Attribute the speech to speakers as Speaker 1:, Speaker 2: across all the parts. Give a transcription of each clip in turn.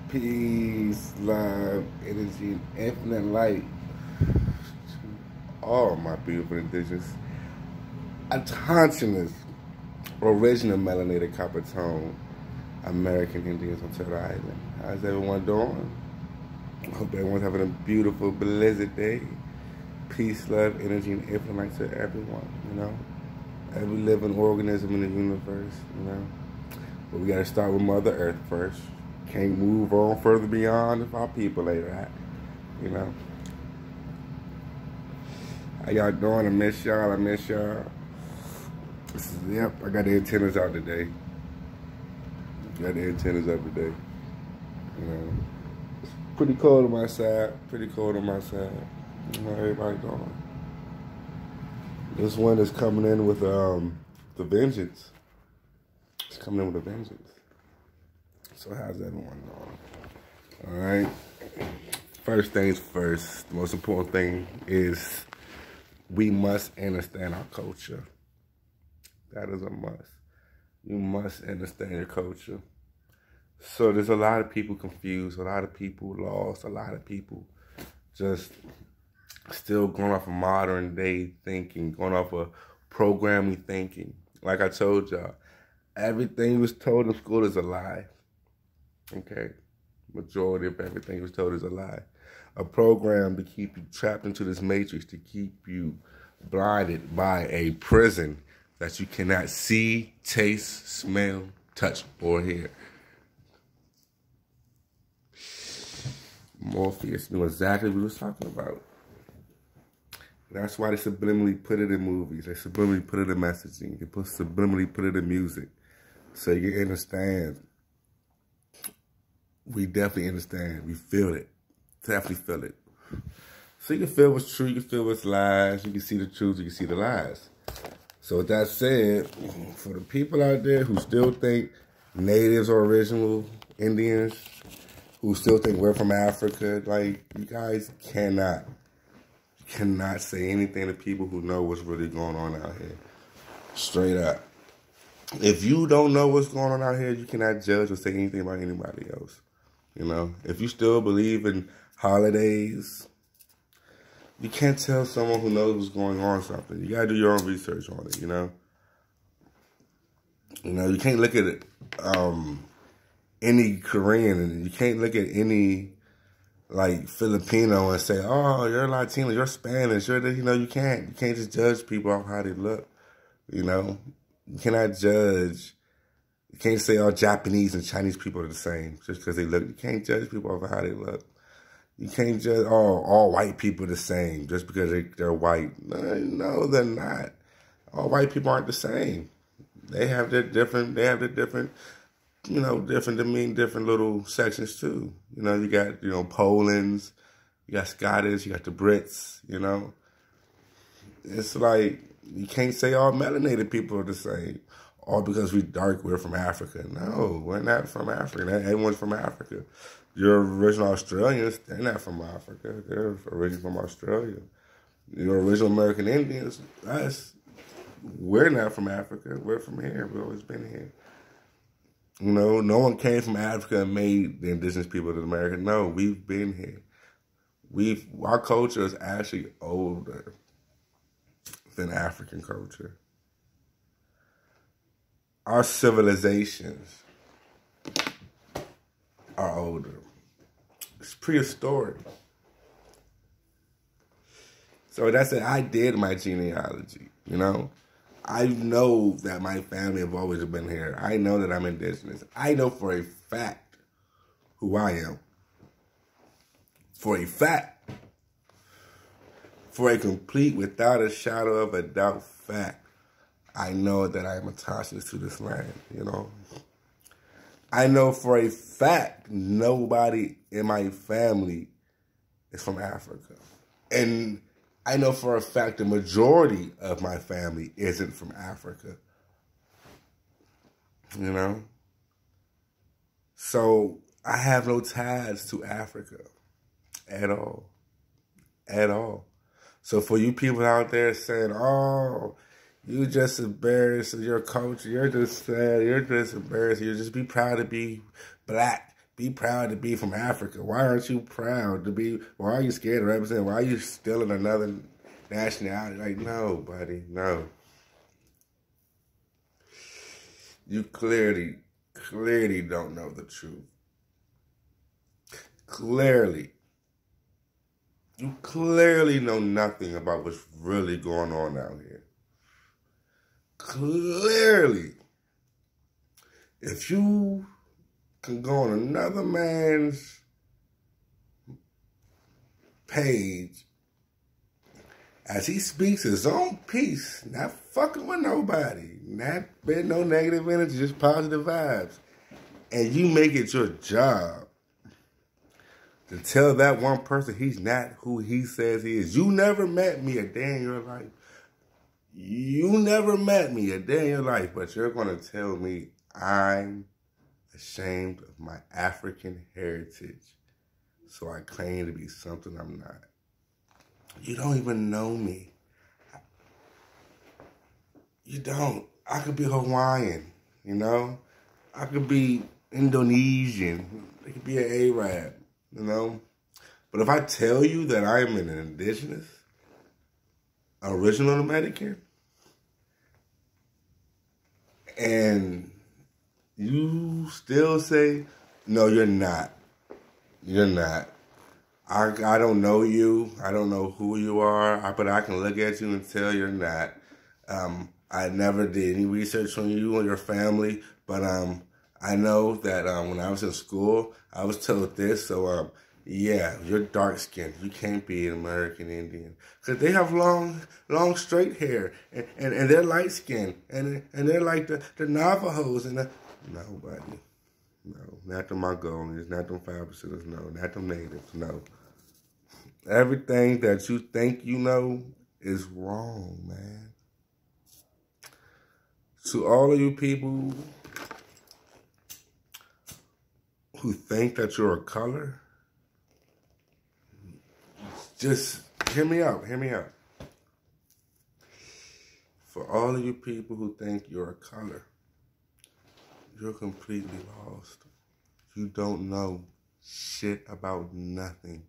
Speaker 1: Peace, love, energy, infinite light to all my beautiful indigenous, autochthonous, original melanated copper tone American Indians on Turtle Island. How's everyone doing? I hope everyone's having a beautiful, blessed day. Peace, love, energy, and infinite light to everyone, you know? Every living organism in the universe, you know? But we gotta start with Mother Earth first. Can't move on further beyond if our people ain't right, you know? How y'all doing? I miss y'all. Yep, I got the antennas out today. You know? It's pretty cold on my side. You know, everybody doing. This one is coming in with the vengeance. It's coming in with a vengeance. So how's everyone doing? All right. First things first. The most important thing is we must understand our culture. That is a must. You must understand your culture. So there's a lot of people confused, a lot of people lost, a lot of people just still going off of modern day thinking, going off of programming thinking. Like I told y'all, everything you was told in school is a lie. Okay? Majority of everything you was told is a lie. A program to keep you trapped into this matrix, to keep you blinded by a prison that you cannot see, taste, smell, touch, or hear. Morpheus knew exactly what he was talking about. That's why they subliminally put it in movies. They subliminally put it in messaging. They subliminally put it in music. So you can understand. We definitely understand. We feel it. Definitely feel it. So you can feel what's true. You can feel what's lies. You can see the truth. You can see the lies. So with that said, for the people out there who still think natives are original Indians, who still think we're from Africa, like, you guys cannot say anything to people who know what's really going on out here. Straight up. If you don't know what's going on out here, you cannot judge or say anything about anybody else. You know, if you still believe in holidays, you can't tell someone who knows what's going on something. You gotta do your own research on it, you know? You know, you can't look at it, any Korean, and you can't look at any, like, Filipino and say, oh, you're Latino, you're Spanish, you're this, you know, you can't. You can't just judge people off how they look, you know? You cannot judge. You can't say all Japanese and Chinese people are the same just because they look. You can't judge people off of how they look. You can't judge all white people the same just because they're white. No, they're not. All white people aren't the same. They have their different, you know, different little sections too. You know, you got, you know, Poland's, you got Scottish, you got the Brits, you know. It's like, you can't say all melanated people are the same. All because we dark, we're from Africa. No, we're not from Africa. Everyone's from Africa. Your original Australians, they're not from Africa. They're originally from Australia. Your original American Indians, us, we're not from Africa. We're from here. We've always been here. You know, no one came from Africa and made the indigenous people of America. No, we've been here. Our culture is actually older than African culture. Our civilizations are older. It's prehistoric. So that's it. I did my genealogy, you know. I know that my family have always been here. I know that I'm indigenous. I know for a fact who I am. For a fact. For a complete, without a shadow of a doubt fact. I know that I am attached to this land, you know. I know for a fact nobody in my family is from Africa. And I know for a fact the majority of my family isn't from Africa. You know? So I have no ties to Africa at all. At all. So for you people out there saying, oh, you just embarrassed of your culture. You're just sad. You're just embarrassed. You just be proud to be black. Be proud to be from Africa. Why aren't you proud to be? Why are you scared to represent? Why are you still in another nationality? Like, no, buddy, no. You clearly don't know the truth. Clearly. You clearly know nothing about what's really going on out here. Clearly. If you can go on another man's page as he speaks his own piece, not fucking with nobody, not being no negative energy, just positive vibes, and you make it your job to tell that one person he's not who he says he is. You never met me a day in your life. You never met me a day in your life, but you're going to tell me I'm ashamed of my African heritage, so I claim to be something I'm not. You don't even know me. You don't. I could be Hawaiian, you know? I could be Indonesian. It could be an Arab, you know? But if I tell you that I am an indigenous, original American, and you still say, no, you're not. You're not. I don't know you. I don't know who you are, but I can look at you and tell you're not. I never did any research on you or your family, but I know that when I was in school, I was told this. So, yeah, you're dark-skinned. You can't be an American Indian. Because they have long, straight hair, and they're light-skinned, and they're like the Navajos. And nobody. No, not the Mongolians, not them 5%ers, no, not them natives, no. Everything that you think you know is wrong, man. To all of you people who think that you're a color, just hear me out. For all of you people who think you're a color, you're completely lost. You don't know shit about nothing.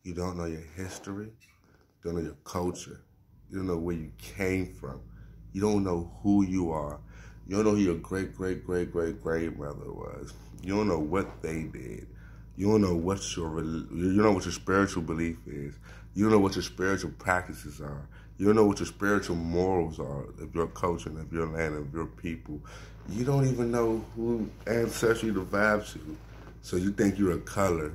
Speaker 1: You don't know your history. You don't know your culture. You don't know where you came from. You don't know who you are. You don't know who your great-great-great-great-grandmother was. You don't know what they did. You don't know what your spiritual belief is. You don't know what your spiritual practices are. You don't know what your spiritual morals are of your culture and of your land, of your people. You don't even know who ancestry derives you. So you think you're a color,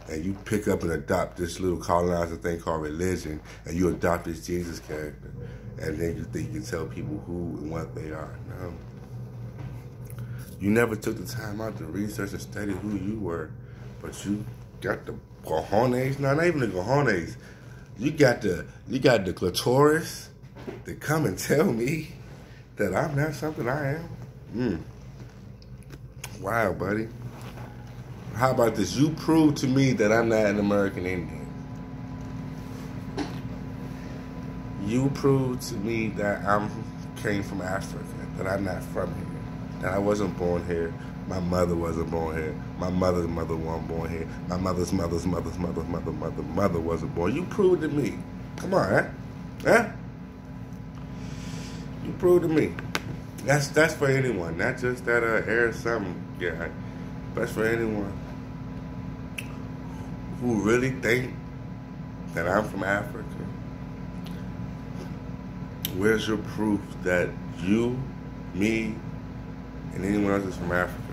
Speaker 1: and you pick up and adopt this little colonizer thing called religion, and you adopt this Jesus character, and then you think you can tell people who and what they are. No. You never took the time out to research and study who you were, but you got the cojones, not even the cojones, you got the clitoris to come and tell me that I'm not something I am. Wow, buddy. How about this? You prove to me that I'm not an American Indian. You prove to me that I came from Africa, that I'm not from here, that I wasn't born here. My mother wasn't born here. My mother's mother wasn't born here. My mother's mother's mother wasn't born. You prove to me. Come on, huh? You prove to me. That's for anyone, not just that air something guy. That's for anyone who really think that I'm from Africa. Where's your proof that you, me, and anyone else is from Africa?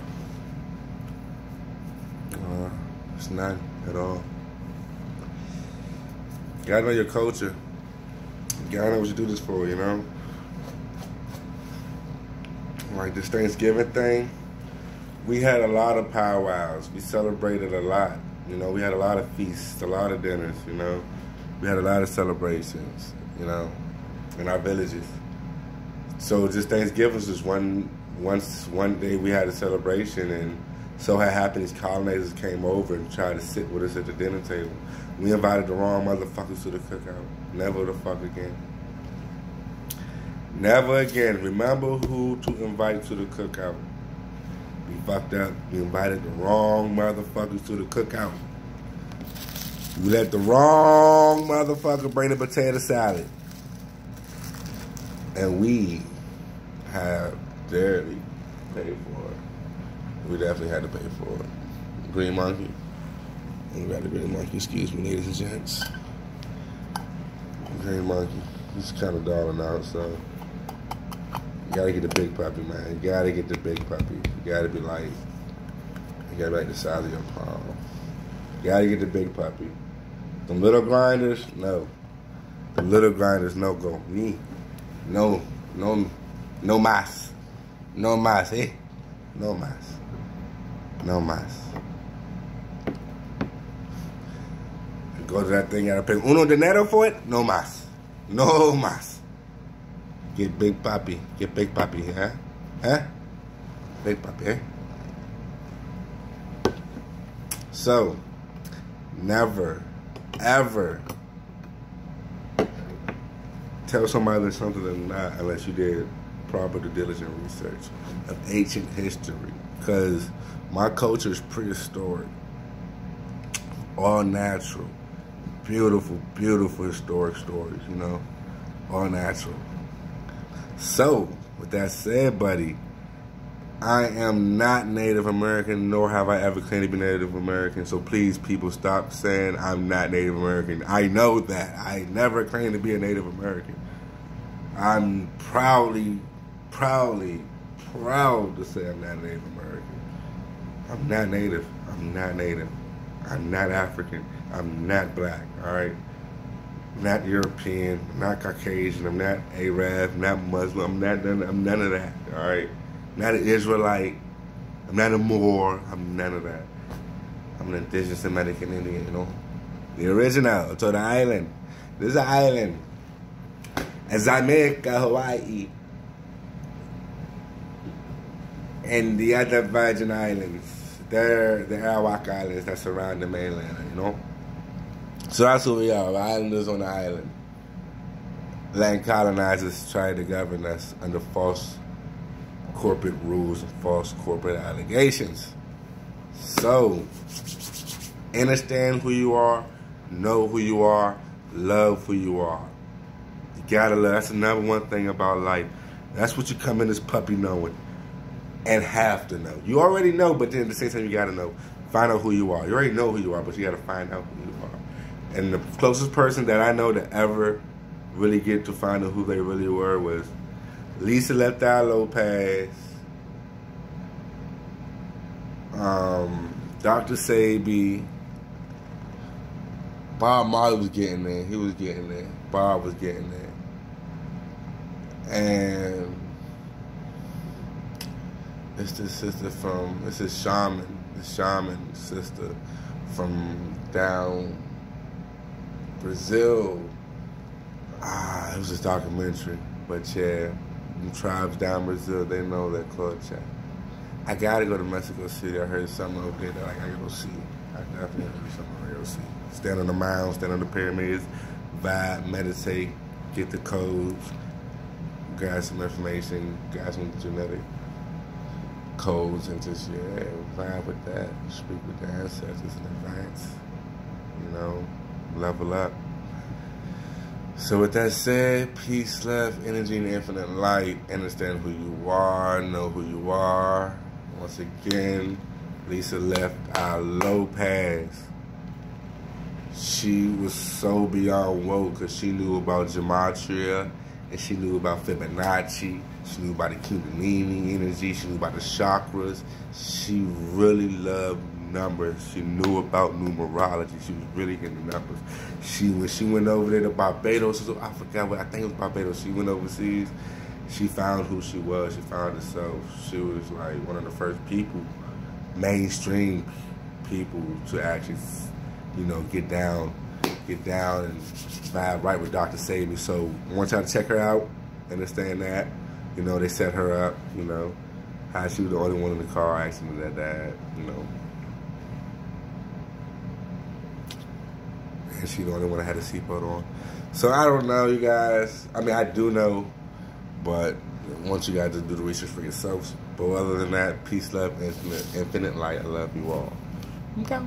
Speaker 1: It's none at all. You gotta know your culture. You gotta know what you do this for, you know? Like this Thanksgiving thing, we had a lot of powwows. We celebrated a lot. You know, we had a lot of feasts, a lot of dinners, you know. We had a lot of celebrations, you know, in our villages. So just Thanksgiving was just one day we had a celebration, and so it happened these colonizers came over and tried to sit with us at the dinner table. We invited the wrong motherfuckers to the cookout. Never the fuck again. Never again. Remember who to invite to the cookout. We fucked up. We invited the wrong motherfuckers to the cookout. We let the wrong motherfucker bring the potato salad. And we have dearly paid for it. We definitely had to pay for it. Green Monkey. We got the Green Monkey, excuse me, ladies and gents. Green Monkey. He's kind of darling out, so you gotta get the big puppy, man. You gotta get the big puppy. You gotta be like the size of your palm. You gotta get the big puppy. The little grinders, no. The little grinders, no go. Me, no más. No más, eh? No más. No más. Go to that thing, you gotta pay uno dinero for it? No más. No más. Get big papi. Get big papi, huh? Huh? Big papi, eh? So, never, ever tell somebody there's something they're not unless you did proper due diligent research of ancient history. Because my culture is prehistoric. All natural. Beautiful, beautiful historic stories, you know? All natural. So, with that said, buddy, I am not Native American, nor have I ever claimed to be Native American. So please, people, stop saying I'm not Native American. I know that. I never claimed to be a Native American. I'm proud to say I'm not Native American. I'm not Native. I'm not Native. I'm not African. I'm not black, all right? I'm not European. I'm not Caucasian. I'm not Arab. I'm not Muslim. I'm none of that, all right? I'm not an Israelite. I'm not a Moor. I'm none of that. I'm an indigenous American Indian, you know? The original, to the island. This is an island. And Jamaica, Hawaii. And the other Virgin Islands. They're the Arawak Islands that surround the mainland, you know? So that's who we are, islanders on the island. Land colonizers try to govern us under false corporate rules and false corporate allegations. So, understand who you are, know who you are, love who you are. You gotta love. That's the number one thing about life. That's what you come in this puppy knowing and have to know. You already know, but then at the same time you gotta know. Find out who you are. You already know who you are, but you gotta find out who you are. And the closest person that I know to ever really get to find out who they really were was Lisa Lefthal Lopez, Dr. Sabi, Bob Marley was getting there. He was getting there. Bob was getting there. And it's this sister from, it's a shaman, the shaman sister from down Brazil. It was a documentary. But yeah, the tribes down Brazil, they know that culture. I gotta go to Mexico City. I heard something over there that I gotta go see. I definitely heard something I gotta go see. Stand on the mounds, stand on the pyramids, vibe, meditate, get the codes, grab some information, grab some genetic codes, and just, yeah, vibe with that. Speak with the ancestors in advance. You know, level up. So with that said, peace, love, energy, and infinite light. Understand who you are, know who you are. Once again, Lisa Lefthal Lopez. She was so beyond woke because she knew about gematria and she knew about Fibonacci. She knew about the Kundalini energy. She knew about the chakras. She really loved numbers. She knew about numerology. She was really into numbers. When she went over there to Barbados, I forgot what, I think it was Barbados. She went overseas. She found who she was. She found herself. She was like one of the first people, mainstream people, to actually, you know, get down and vibe right with Dr. Sabi. So I want y'all to check her out. Understand that. You know, they set her up, you know, how she was the only one in the car accident that died, you know. And she the only one that had a seatbelt on. So I don't know, you guys. I mean, I do know, but want you guys to do the research for yourselves. But other than that, peace, love, infinite light. I love you all. Okay.